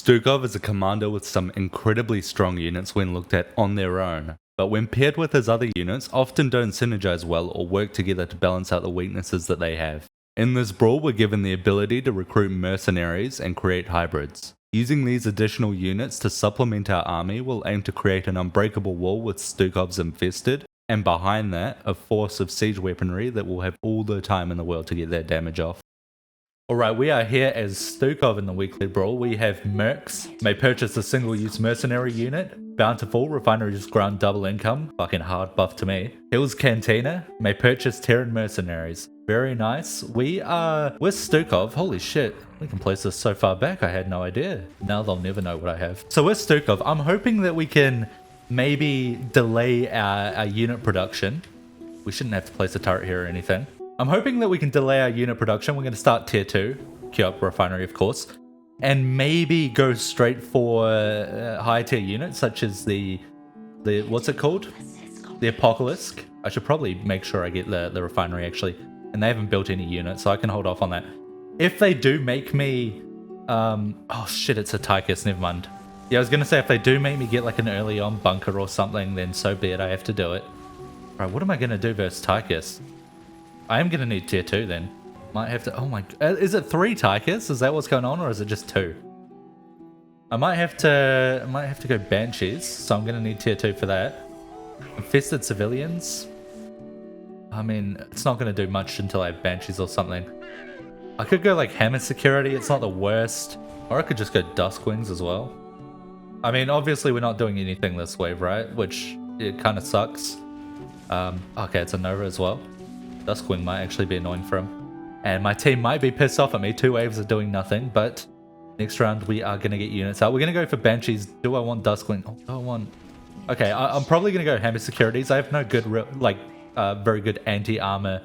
Stukov is a commander with some incredibly strong units when looked at on their own, but when paired with his other units often don't synergize well or work together to balance out the weaknesses that they have. In this brawl, we're given the ability to recruit mercenaries and create hybrids. Using these additional units to supplement our army will aim to create an unbreakable wall with Stukovs infested, and behind that, a force of siege weaponry that will have all the time in the world to get that damage off. Alright, we are here as Stukov in the weekly brawl. We have Mercs, may purchase a single-use mercenary unit. Bountiful, refineries grant double income, fucking hard buff to me. Hills Cantina, may purchase Terran mercenaries. Very nice. We're Stukov, holy shit. We can place this so far back, I had no idea. Now they'll never know what I have. So we're Stukov. I'm hoping that we can maybe delay our unit production. We shouldn't have to place a turret here or anything. I'm hoping that we can delay our unit production. We're going to start tier 2, queue up refinery of course, and maybe go straight for high tier units such as the what's it called? The Apocalypse. I should probably make sure I get the refinery actually, and they haven't built any units, so I can hold off on that. If they do make me, oh shit, it's a Tychus, never mind. Yeah, I was going to say if they do make me get like an early on bunker or something, then so be it, I have to do it. Alright, what am I going to do versus Tychus? I am going to need tier 2 then. Might have to, oh my, is it 3 Tychus? Is that what's going on, or is it just 2? I might have to go Banshees, so I'm going to need tier 2 for that. Infested civilians. I mean, it's not going to do much until I have Banshees or something. I could go like Hammer Security, it's not the worst. Or I could just go Duskwings as well. I mean, obviously we're not doing anything this wave, right? Which, it kind of sucks. Okay, it's a Nova as well. Duskwing might actually be annoying for him. And my team might be pissed off at me. 2 waves are doing nothing, but next round we are going to get units out. We're going to go for Banshees. Do I want Duskwing? Oh, do I want... Okay, I'm probably going to go Hammer Securities. I have no good, very good anti-armor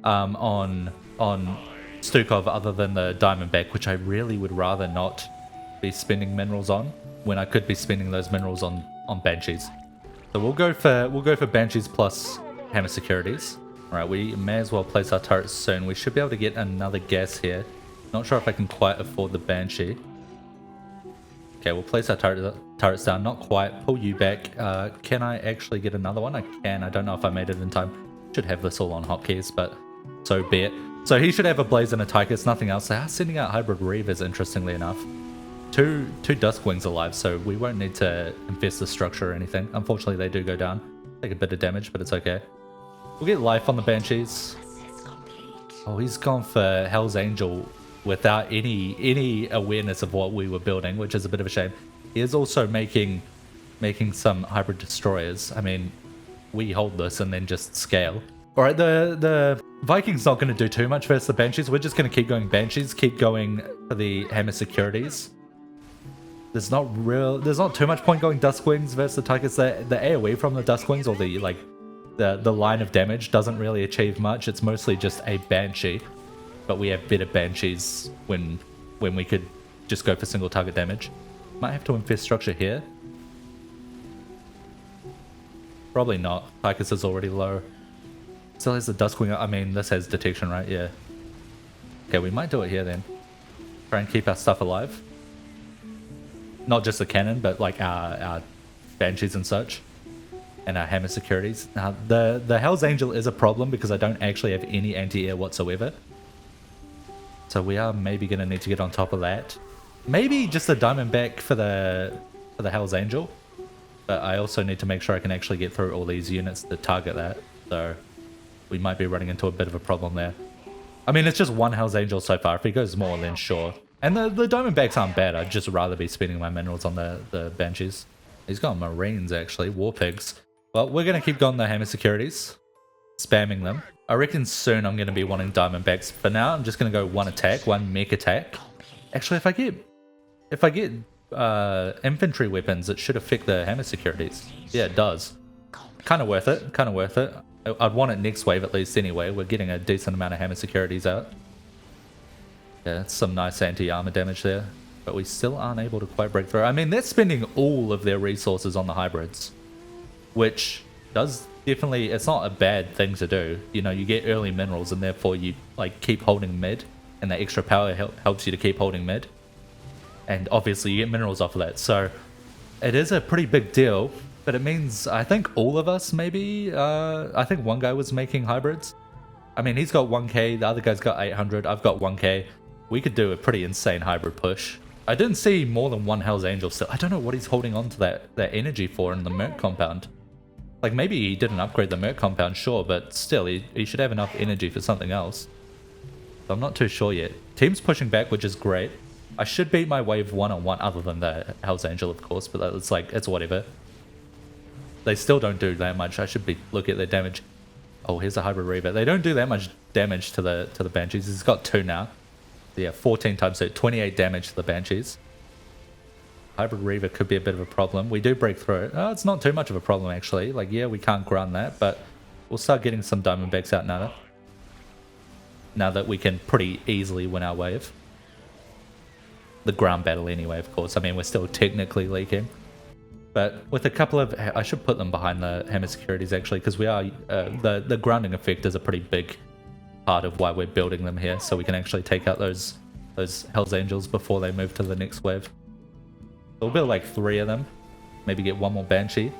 on Stukov other than the Diamondback, which I really would rather not be spending minerals on when I could be spending those minerals on Banshees. So we'll go for Banshees plus Hammer Securities. Alright, we may as well place our turrets soon. We should be able to get another gas here. Not sure if I can quite afford the Banshee. Okay, we'll place our turrets down. Not quite. Pull you back. Can I actually get another one? I can. I don't know if I made it in time. Should have this all on hotkeys, but so be it. So he should have a Blaze and a Tychus, nothing else. They are sending out Hybrid Reavers, interestingly enough. Two Duskwings alive, so we won't need to infest the structure or anything. Unfortunately, they do go down. Take a bit of damage, but it's okay. We'll get life on the Banshees. Oh, he's gone for Hell's Angel without any awareness of what we were building, which is a bit of a shame. He is also making some hybrid destroyers. I mean, we hold this and then just scale. All right, the Vikings not going to do too much versus the Banshees. We're just going to keep going Banshees, keep going for the Hammer Securities. There's not too much point going Duskwings versus the Tychus. The AoE from the Duskwings, or the line of damage, doesn't really achieve much. It's mostly just a Banshee, but we have better Banshees when we could just go for single target damage. Might have to infest structure here. Probably not. Tychus is already low. Still has the Duskwing. I mean, this has detection, right? Yeah. Okay, we might do it here then. Try and keep our stuff alive. Not just the cannon, but like our Banshees and such. And our Hammer Securities. Now, the Hell's Angel is a problem because I don't actually have any anti-air whatsoever. So we are maybe going to need to get on top of that. Maybe just a Diamondback for the Hell's Angel. But I also need to make sure I can actually get through all these units to target that. So we might be running into a bit of a problem there. I mean, it's just one Hell's Angel so far. If he goes more, then sure. And the Diamondbacks aren't bad. I'd just rather be spending my minerals on the Banshees. He's got Marines, actually. War Pigs. Well, we're going to keep going the Hammer Securities. Spamming them. I reckon soon I'm going to be wanting Diamondbacks. For now, I'm just going to go one attack, one mech attack. Actually, if I get infantry weapons, it should affect the Hammer Securities. Yeah, it does. Kind of worth it. Kind of worth it. I'd want it next wave at least anyway. We're getting a decent amount of Hammer Securities out. Yeah, that's some nice anti-armor damage there. But we still aren't able to quite break through. I mean, they're spending all of their resources on the hybrids. Which does definitely, it's not a bad thing to do. You know, you get early minerals and therefore you like keep holding mid. And the extra power helps you to keep holding mid. And obviously you get minerals off of that. So it is a pretty big deal, but it means I think all of us maybe, I think one guy was making hybrids. I mean, he's got 1k, the other guy's got 800, I've got 1k. We could do a pretty insane hybrid push. I didn't see more than one Hell's Angel still. I don't know what he's holding on to that energy for in the Merc compound. Like, maybe he didn't upgrade the Merc compound, sure, but still, he should have enough energy for something else. So I'm not too sure yet. Team's pushing back, which is great. I should beat my wave 1-on-1 other than the Hell's Angel, of course, but it's like, it's whatever. They still don't do that much. I should be looking at their damage. Oh, here's a Hybrid Reaver. They don't do that much damage to the Banshees. He's got 2 now. So yeah, 14 times 2, 28 damage to the Banshees. Hybrid Reaver could be a bit of a problem. We do break through it. Oh, it's not too much of a problem, actually. Like, yeah, we can't ground that, but we'll start getting some Diamondbacks out now that we can pretty easily win our wave. The ground battle anyway, of course. I mean, we're still technically leaking. But with a couple of... I should put them behind the Hammer Securities, actually, because we are... the grounding effect is a pretty big part of why we're building them here, so we can actually take out those Hell's Angels before they move to the next wave. We'll build like 3 of them. Maybe get 1 more Banshee.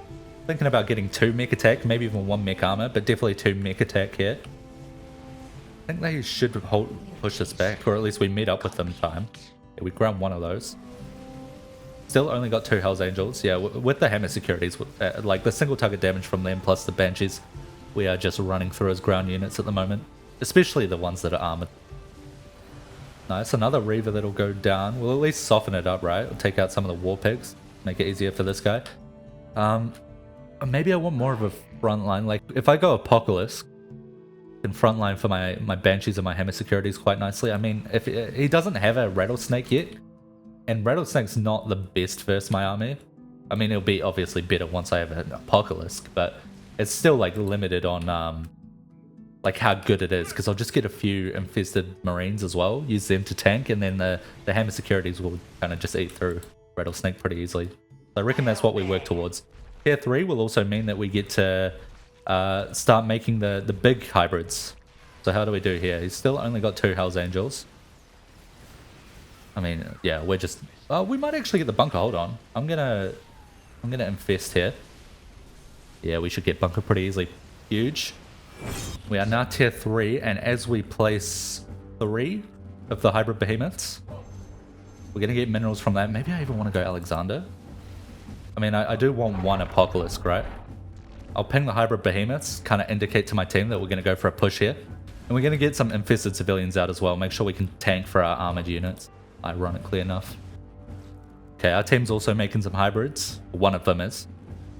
Thinking about getting 2 mech attack, maybe even 1 mech armor, but definitely 2 mech attack here. I think they should push us back, or at least we meet up with them in time. Yeah, we ground 1 of those. Still only got 2 Hell's Angels. Yeah, with the Hammer Securities, like the single target damage from them plus the Banshees, we are just running through as ground units at the moment. Especially the ones that are armored. Nice, another Reaver that'll go down. We'll at least soften it up, right? We'll take out some of the War Pigs. Make it easier for this guy. Maybe I want more of a front line. Like, if I go Apocalypse, I can front line for my Banshees and my Hammer Securities quite nicely. I mean, if he doesn't have a Rattlesnake yet, and Rattlesnake's not the best versus my army. I mean, it'll be obviously better once I have an Apocalypse, but it's still like limited on like how good it is, because I'll just get a few infested Marines as well, use them to tank, and then the Hammer Securities will kind of just eat through Rattlesnake pretty easily. So I reckon that's what we work towards. Tier 3 will also mean that we get to start making the big hybrids. So how do we do here? He's still only got 2 Hell's Angels. I mean, yeah, we're just... we might actually get the bunker. Hold on. I'm gonna infest here. Yeah, we should get bunker pretty easily. Huge. We are now tier 3, and as we place 3 of the hybrid behemoths, we're going to get minerals from that. Maybe I even want to go Alexander. I mean, I do want 1 Apocalypse, right? I'll ping the hybrid behemoths, kind of indicate to my team that we're going to go for a push here. And we're going to get some infested civilians out as well. Make sure we can tank for our armored units, ironically enough. Okay, our team's also making some hybrids. One of them is.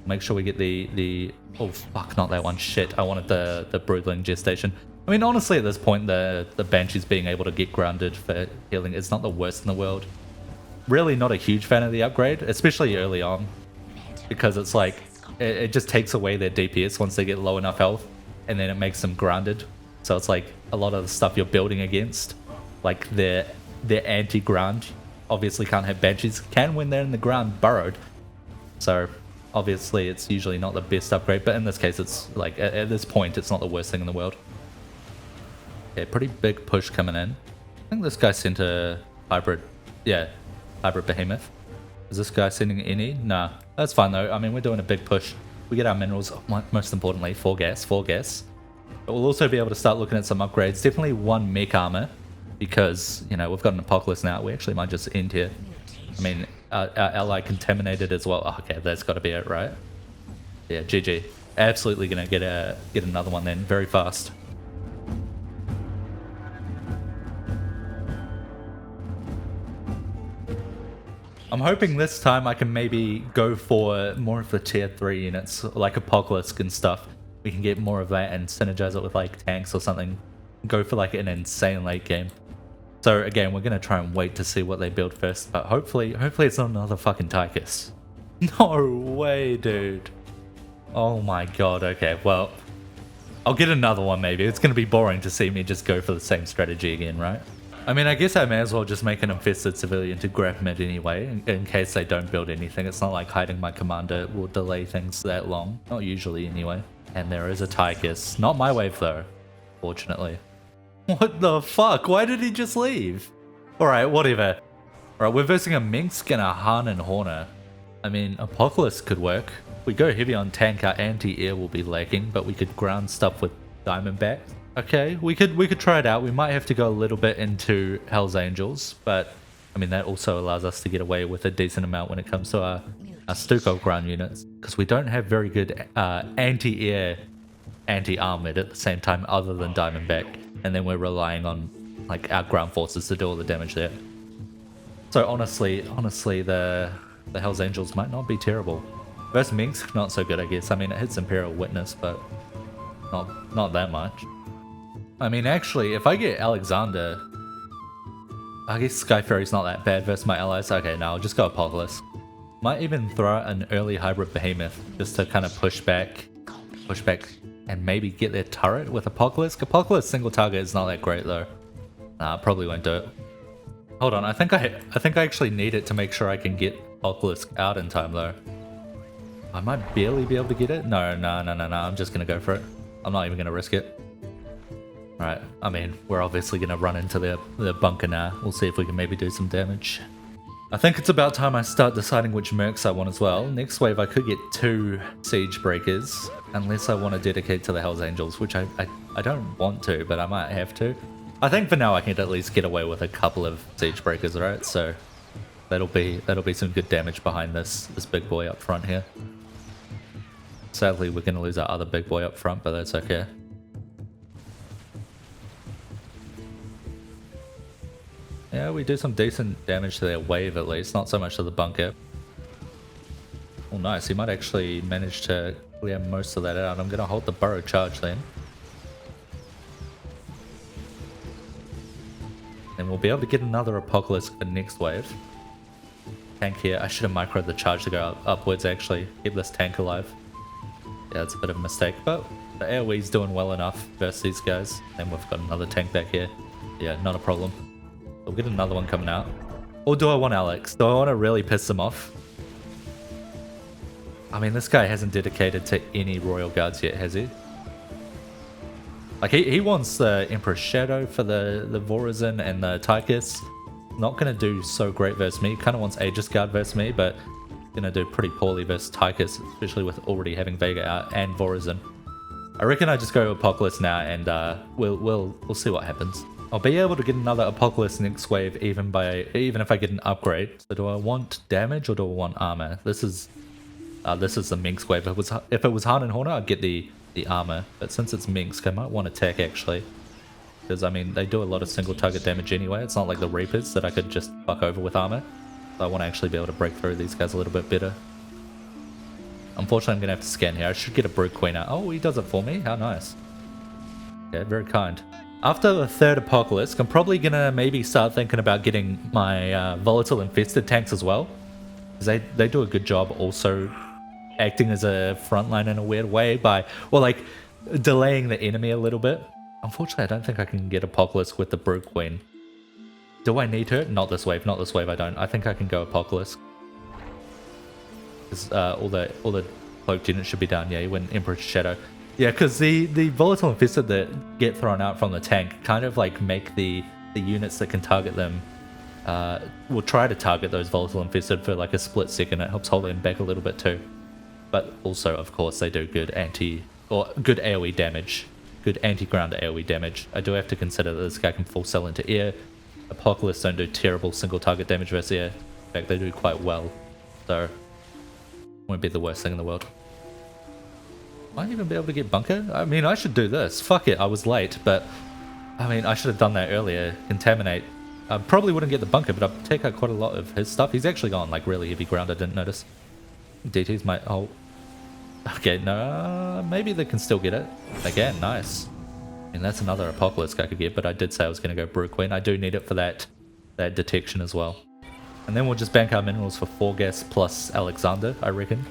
Make sure we get the oh fuck, not that one. Shit, I wanted the Broodling Gestation. I mean, honestly, at this point, the Banshees being able to get grounded for healing is not the worst in the world. Really not a huge fan of the upgrade, especially early on, because it's like, it just takes away their DPS once they get low enough health, and then it makes them grounded. So it's like, a lot of the stuff you're building against, like their anti-ground, obviously can't have Banshees, can when they're in the ground burrowed. So... obviously, it's usually not the best upgrade, but in this case, it's like, at this point, it's not the worst thing in the world. Okay, pretty big push coming in. I think this guy sent a hybrid, yeah, hybrid behemoth. Is this guy sending any? Nah, that's fine though. I mean, we're doing a big push. We get our minerals, most importantly, 4 gas. But we'll also be able to start looking at some upgrades. Definitely 1 mech armor, because, you know, we've got an Apocalypse now. We actually might just end here. I mean, our ally contaminated as well. Oh, okay, that's got to be it, right? Yeah, GG. Absolutely gonna get another one then, very fast. I'm hoping this time I can maybe go for more of the tier 3 units, like Apocalypse and stuff. We can get more of that and synergize it with like tanks or something. Go for like an insane late game. So again, we're gonna try and wait to see what they build first, but hopefully it's not another fucking Tychus. No way, dude. Oh my god, okay, well, I'll get another one maybe. It's gonna be boring to see me just go for the same strategy again, right? I mean, I guess I may as well just make an infested civilian to grab mid anyway, in case they don't build anything. It's not like hiding my commander will delay things that long. Not usually anyway. And there is a Tychus. Not my wave though, fortunately. What the fuck? Why did he just leave? Alright, whatever. Alright, we're versing a Minsk and a Han and Horner. I mean, Apocalypse could work. If we go heavy on tank, our anti-air will be lacking, but we could ground stuff with Diamondback. Okay, we could try it out. We might have to go a little bit into Hell's Angels, but I mean that also allows us to get away with a decent amount when it comes to our Stukov ground units, because we don't have very good anti-air, anti-armored at the same time other than Diamondback, and then we're relying on like our ground forces to do all the damage there. So honestly, the Hell's Angels might not be terrible. Versus Minsk, not so good, I guess. I mean, it hits Imperial Witness, but not that much. I mean, actually, if I get Alexander, I guess Sky Ferry's not that bad versus my allies. Okay, no, I'll just go Apocalypse. Might even throw out an early hybrid Behemoth just to kind of push back, and maybe get their turret with Apocalypse. Apocalypse single target is not that great though. Nah, probably won't do it. Hold on, I think I actually need it to make sure I can get Apocalypse out in time though. I might barely be able to get it. No, I'm just gonna go for it. I'm not even gonna risk it. Alright, I mean, we're obviously gonna run into the bunker now. We'll see if we can maybe do some damage. I think it's about time I start deciding which Mercs I want as well. Next wave I could get 2 Siege Breakers, unless I want to dedicate to the Hell's Angels, which I don't want to, but I might have to. I think for now I can at least get away with a couple of Siege Breakers, right? So that'll be some good damage behind this big boy up front here. Sadly, we're gonna lose our other big boy up front, but that's okay. Yeah, we do some decent damage to their wave at least, not so much to the bunker. Oh nice, he might actually manage to clear most of that out. I'm gonna hold the burrow charge then. And we'll be able to get another Apocalypse for next wave. Tank here, I should have microed the charge to go upwards actually, keep this tank alive. Yeah, it's a bit of a mistake, but the AoE's doing well enough versus these guys. And we've got another tank back here. Yeah, not a problem. We'll get another one coming out. Or do I want Alex? Do I want to really piss them off? I mean, this guy hasn't dedicated to any Royal Guards yet, has he? Like, he wants the Emperor's Shadow for the Vorazin and the Tychus. Not going to do so great versus me. Kind of wants Aegis Guard versus me, but going to do pretty poorly versus Tychus, especially with already having Vega out and Vorazin. I reckon I just go Apocalypse now, and we'll see what happens. I'll be able to get another Apocalypse next wave even if I get an upgrade. So do I want damage or do I want armor? This is the Minsk wave. If it was Han and Horner, I'd get the armor. But since it's Minsk, I might want attack actually. Because I mean, they do a lot of single target damage anyway. It's not like the Reapers that I could just fuck over with armor. So I want to actually be able to break through these guys a little bit better. Unfortunately, I'm going to have to scan here. I should get a Brood Queen out. Oh, he does it for me. How nice. Okay, very kind. After the third Apocalypse, I'm probably going to maybe start thinking about getting my Volatile Infested tanks as well. Because they do a good job also acting as a frontline in a weird way by, well, like, delaying the enemy a little bit. Unfortunately, I don't think I can get Apocalypse with the Brood Queen. Do I need her? Not this wave, not this wave, I don't. I think I can go Apocalypse. Because all the cloaked units should be down. Yeah, you went Emperor's Shadow. Yeah, because the Volatile Infested that get thrown out from the tank kind of like make the units that can target them, will try to target those Volatile Infested for like a split second. It helps hold them back a little bit too. But also, of course, they do good good AoE damage. Good anti-ground AoE damage. I do have to consider that this guy can full sell into air. Apocalypse don't do terrible single target damage versus air. In fact, they do quite well. So, won't be the worst thing in the world. Might even be able to get bunker? I mean, I should do this. Fuck it, I was late, but I mean, I should have done that earlier. Contaminate. I probably wouldn't get the bunker, but I'd take out quite a lot of his stuff. He's actually gone like really heavy ground, I didn't notice. DT's might... Oh. Okay, no, maybe they can still get it. Again, nice. And that's another Apocalypse I could get, but I did say I was going to go Brood Queen. I do need it for that detection as well. And then we'll just bank our minerals for 4 gas plus Alexander, I reckon.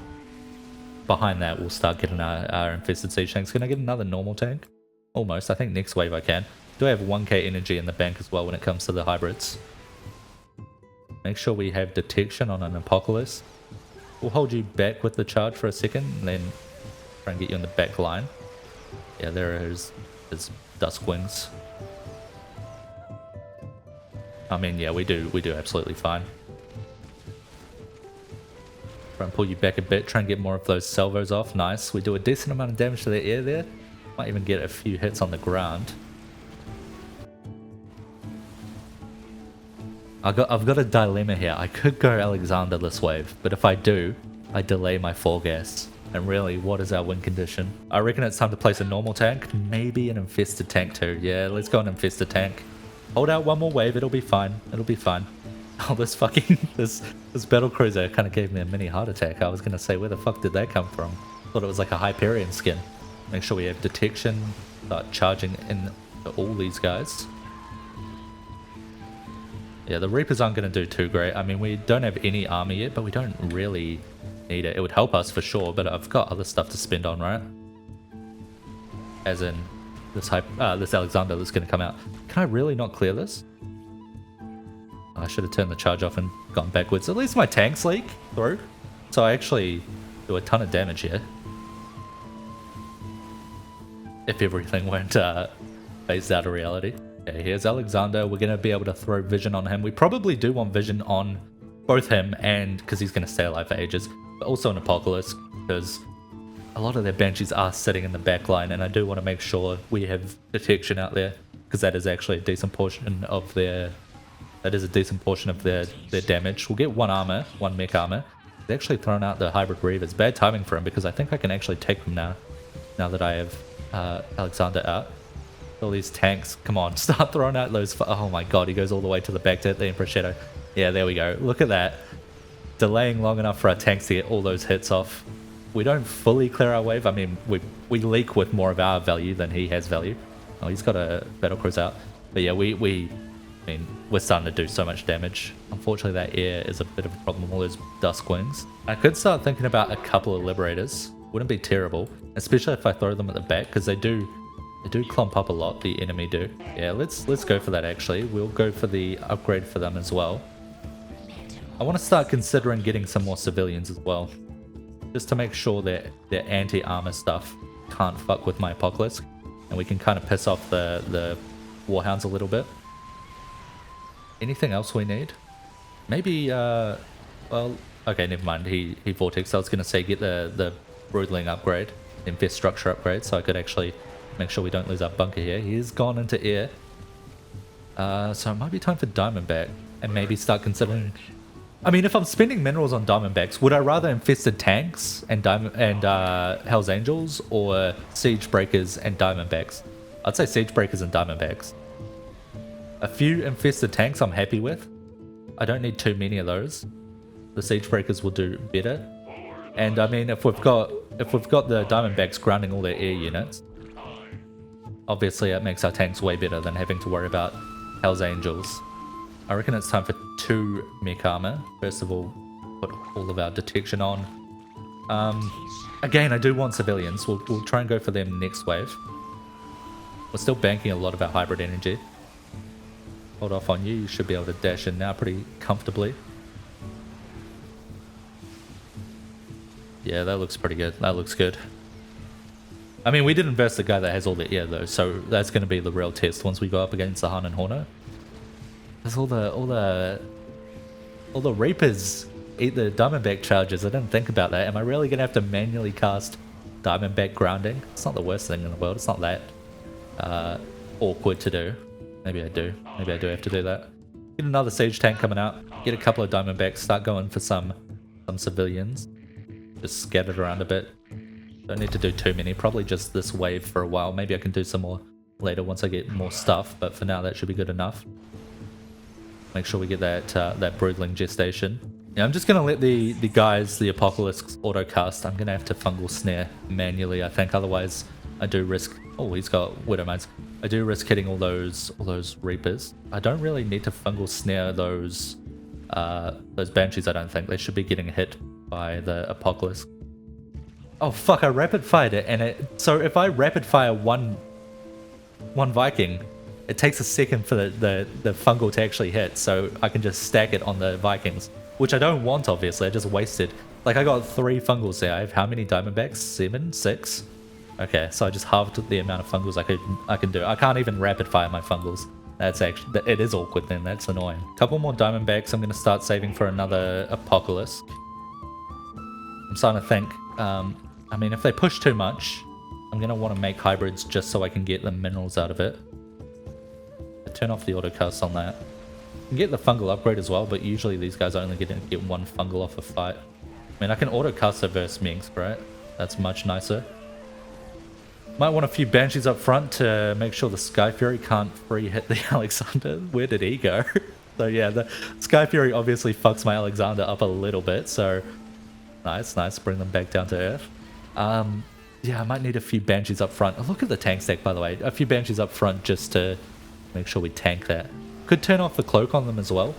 Behind that, we'll start getting our infested siege tanks. Can I get another normal tank? Almost. I think next wave I can. Do I have 1k energy in the bank as well when it comes to the hybrids? Make sure we have detection on an Apocalypse. We'll hold you back with the charge for a second, and then try and get you in the back line. Yeah, there is Dusk Wings. I mean, yeah, we do absolutely fine. Try and pull you back a bit, try and get more of those salvos off. Nice. We do a decent amount of damage to the air there. Might even get a few hits on the ground. I've got a dilemma here. I could go Alexander this wave, but if I do, I delay my fall gas. And really, what is our win condition? I reckon it's time to place a normal tank, maybe an infested tank too. Yeah, let's go an infested tank. Hold out one more wave, it'll be fine. It'll be fine. Oh, this fucking, this battle cruiser kind of gave me a mini heart attack. I was going to say, where the fuck did that come from? Thought it was like a Hyperion skin. Make sure we have detection, start charging in all these guys. Yeah, the Reapers aren't going to do too great. I mean, we don't have any armor yet, but we don't really need it. It would help us for sure, but I've got other stuff to spend on, right? As in this Alexander that's going to come out. Can I really not clear this? I should have turned the charge off and gone backwards. At least my tanks leak through. So I actually do a ton of damage here. If everything weren't phased out of reality. Okay, here's Alexander. We're going to be able to throw vision on him. We probably do want vision on both him and because he's going to stay alive for ages, but also an Apocalypse because a lot of their Banshees are sitting in the back line, and I do want to make sure we have detection out there because that is actually a decent portion of their damage. We'll get one armor, one mech armor. They've actually thrown out the Hybrid Reavers. Bad timing for him because I think I can actually take them now that I have Alexander out. All these tanks, come on, start throwing out those. Oh my god, he goes all the way to the back to hit the Emperor Shadow. Yeah, there we go. Look at that. Delaying long enough for our tanks to get all those hits off. We don't fully clear our wave. I mean, we leak with more of our value than he has value. Oh, he's got a battlecruiser out. But yeah, we're starting to do so much damage. Unfortunately, that air is a bit of a problem, all those Dusk Wings. I could start thinking about a couple of Liberators. Wouldn't be terrible, especially if I throw them at the back, because they do clump up a lot, the enemy do. Yeah, let's go for that actually. We'll go for the upgrade for them as well. I want to start considering getting some more civilians as well, just to make sure that their anti-armor stuff can't fuck with my Apocalypse, and we can kind of piss off the Warhounds a little bit. Anything else we need? Maybe, well, okay, never mind. He Vortex. I was going to say get the Broodling upgrade, Infest Structure upgrade, so I could actually make sure we don't lose our bunker here. He's gone into air. So it might be time for Diamondback, and maybe start considering... I mean, if I'm spending minerals on Diamondbacks, would I rather Infested Tanks and Hell's Angels, or Siege Breakers and Diamondbacks? I'd say Siege Breakers and Diamondbacks. A few Infested Tanks I'm happy with. I don't need too many of those. The Siege Breakers will do better. And I mean, if we've got the Diamondbacks grounding all their air units, obviously it makes our tanks way better than having to worry about Hell's Angels. I reckon it's time for 2 mech armor. First of all, put all of our detection on. Again, I do want civilians. We'll try and go for them next wave. We're still banking a lot of our hybrid energy. Hold off on you. You should be able to dash in now pretty comfortably. Yeah, that looks pretty good. That looks good. I mean, we didn't verse the guy that has all the air though, so that's going to be the real test once we go up against the Han and Horner. Because all the Reapers eat the Diamondback charges. I didn't think about that. Am I really going to have to manually cast Diamondback grounding? It's not the worst thing in the world. It's not that awkward to do. Maybe I do. Maybe I do have to do that. Get another siege tank coming out. Get a couple of Diamondbacks. Start going for some civilians. Just scattered around a bit. Don't need to do too many. Probably just this wave for a while. Maybe I can do some more later once I get more stuff. But for now, that should be good enough. Make sure we get that Broodling Gestation. Yeah, I'm just going to let the guys, the Apocalypse auto cast. I'm going to have to Fungal Snare manually, I think. Otherwise, I do risk... Oh, he's got Widowmanes. I do risk hitting all those Reapers. I don't really need to Fungal Snare those Banshees, I don't think. They should be getting hit by the Apocalypse. Oh fuck, I rapid fired it, and so if I rapid fire one Viking, it takes a second for the fungal to actually hit, so I can just stack it on the Vikings, which I don't want, obviously. I just wasted, like, I got 3 fungals there. I have how many Diamondbacks? 7? 6? Okay, so I just halved the amount of fungals I can do. I can't even rapid fire my fungals. That's actually, it is awkward then. That's annoying. Couple more Diamondbacks. I'm going to start saving for another Apocalypse. I'm starting to think, I mean, if they push too much, I'm going to want to make hybrids just so I can get the minerals out of it. I turn off the autocast on that. You can get the fungal upgrade as well, but usually these guys are only going to get one fungal off a fight. I mean, I can autocast it versus Mercs, right? That's much nicer. Might want a few Banshees up front to make sure the Sky Fury can't free hit the Alexander. Where did he go? So yeah, the Sky Fury obviously fucks my Alexander up a little bit, so nice, bring them back down to earth. Yeah, I might need a few Banshees up front. Oh, look at the tank stack, by the way. A few Banshees up front just to make sure we tank that. Could turn off the cloak on them as well,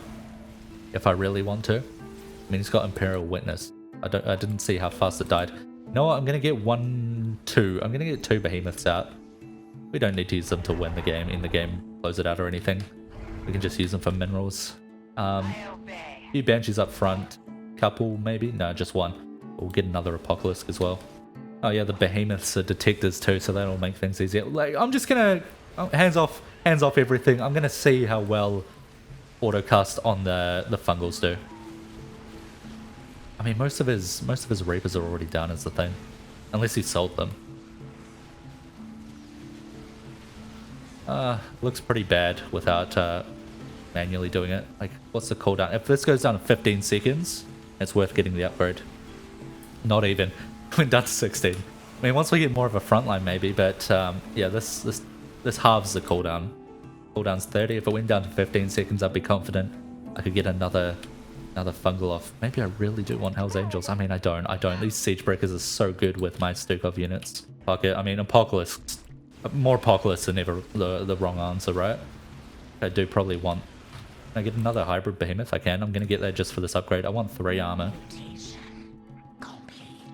if I really want to. I mean, he's got Imperial Witness. I didn't see how fast it died. You know what? I'm gonna get two. I'm gonna get 2 behemoths out. We don't need to use them to win the game, in the game, close it out or anything. We can just use them for minerals. A few Banshees up front. Couple maybe? No, just one. We'll get another Apocalypse as well. Oh yeah, the behemoths are detectors too, so that'll make things easier. Like, I'm just gonna hands off everything. I'm gonna see how well autocast on the fungals do. I mean, most of his Reapers are already done, is the thing, unless he sold them. Looks pretty bad without manually doing it. Like, what's the cooldown? If this goes down to 15 seconds, it's worth getting the upgrade. Not even. Went down to 16. I mean, once we get more of a frontline, maybe, but yeah, this halves the cooldown. Cooldown's 30. If it went down to 15 seconds, I'd be confident I could get another fungal off. Maybe I really do want Hell's Angels. I mean, I don't. These Siege Breakers are so good with my Stukov units. Fuck it. I mean, Apocalypse. More Apocalypse than ever the wrong answer, right? I do probably want... Can I get another hybrid behemoth? I can. I'm going to get that just for this upgrade. I want 3 armor.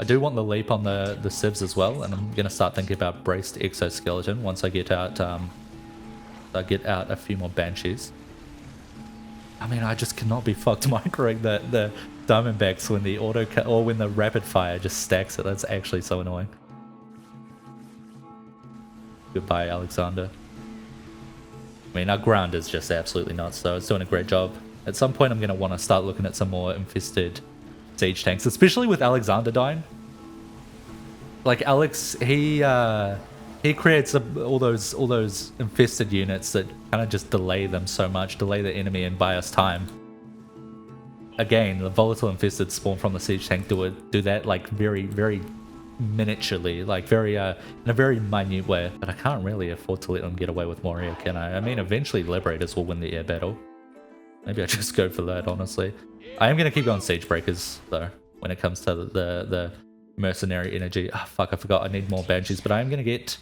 I do want the leap on the civs as well, and I'm going to start thinking about braced exoskeleton once I get out a few more Banshees. I mean, I just cannot be fucked microing the Diamondbacks when the when the rapid fire just stacks it. That's actually so annoying. Goodbye, Alexander. I mean, our ground is just absolutely nuts, though. It's doing a great job. At some point, I'm going to want to start looking at some more infested siege tanks, especially with Alexander dying. Like, Alex, he creates all those infested units that kind of just delay them so much, delay the enemy and buy us time. Again, the volatile infested spawn from the siege tank do that like very, very miniaturely, like very in a very minute way. But I can't really afford to let them get away with more air, can I? I mean, eventually Liberators will win the air battle. Maybe I just go for that, honestly. I am going to keep going Siege Breakers, though, when it comes to the mercenary energy. Ah, fuck, I forgot. I need more Banshees, but I am going to get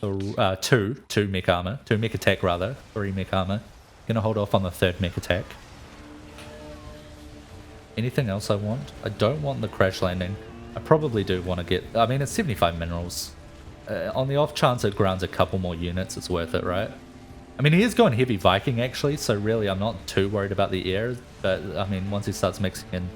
two mech armor. 2 mech attack, rather. 3 mech armor. Going to hold off on the 3rd mech attack. Anything else I want? I don't want the crash landing. I probably do want to get... I mean, it's 75 minerals. On the off chance it grounds a couple more units, it's worth it, right? I mean, he is going heavy Viking, actually, so really I'm not too worried about the air. But, I mean, once he starts mixing in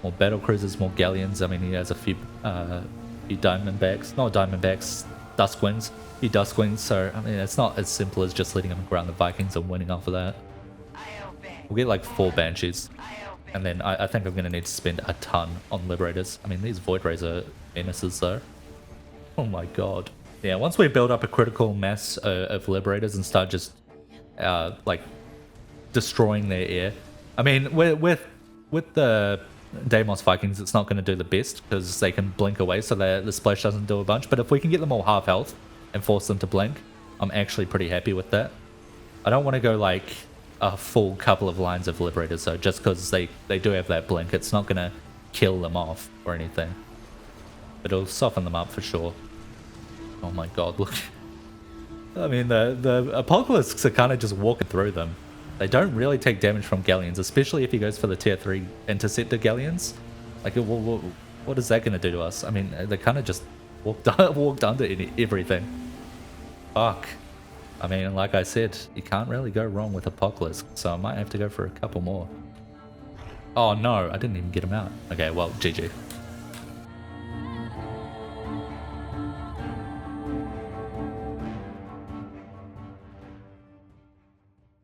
more battle cruisers, more galleons, I mean, he has a few Diamondbacks. Not Diamondbacks, Duskwings. A few Duskwings, so, I mean, it's not as simple as just letting him ground the Vikings and winning off of that. We'll get, like, 4 Banshees. And then I think I'm going to need to spend a ton on Liberators. I mean, these Void Razor menaces, though. Oh my god. Yeah, once we build up a critical mass of Liberators and start just, like, destroying their air. I mean, with the Deimos Vikings, it's not going to do the best because they can blink away, so the splash doesn't do a bunch. But if we can get them all half health and force them to blink, I'm actually pretty happy with that. I don't want to go, like, a full couple of lines of Liberators, so just because they do have that blink, it's not going to kill them off or anything. But it'll soften them up for sure. Oh my god, look. I mean, the Apocalypses are kind of just walking through them. They don't really take damage from Galleons, especially if he goes for the tier 3 Interceptor Galleons. Like, what is that going to do to us? I mean, they kind of just walked under everything. Fuck. I mean, like I said, you can't really go wrong with Apocalypse, so I might have to go for a couple more. Oh no, I didn't even get him out. Okay, well, GG.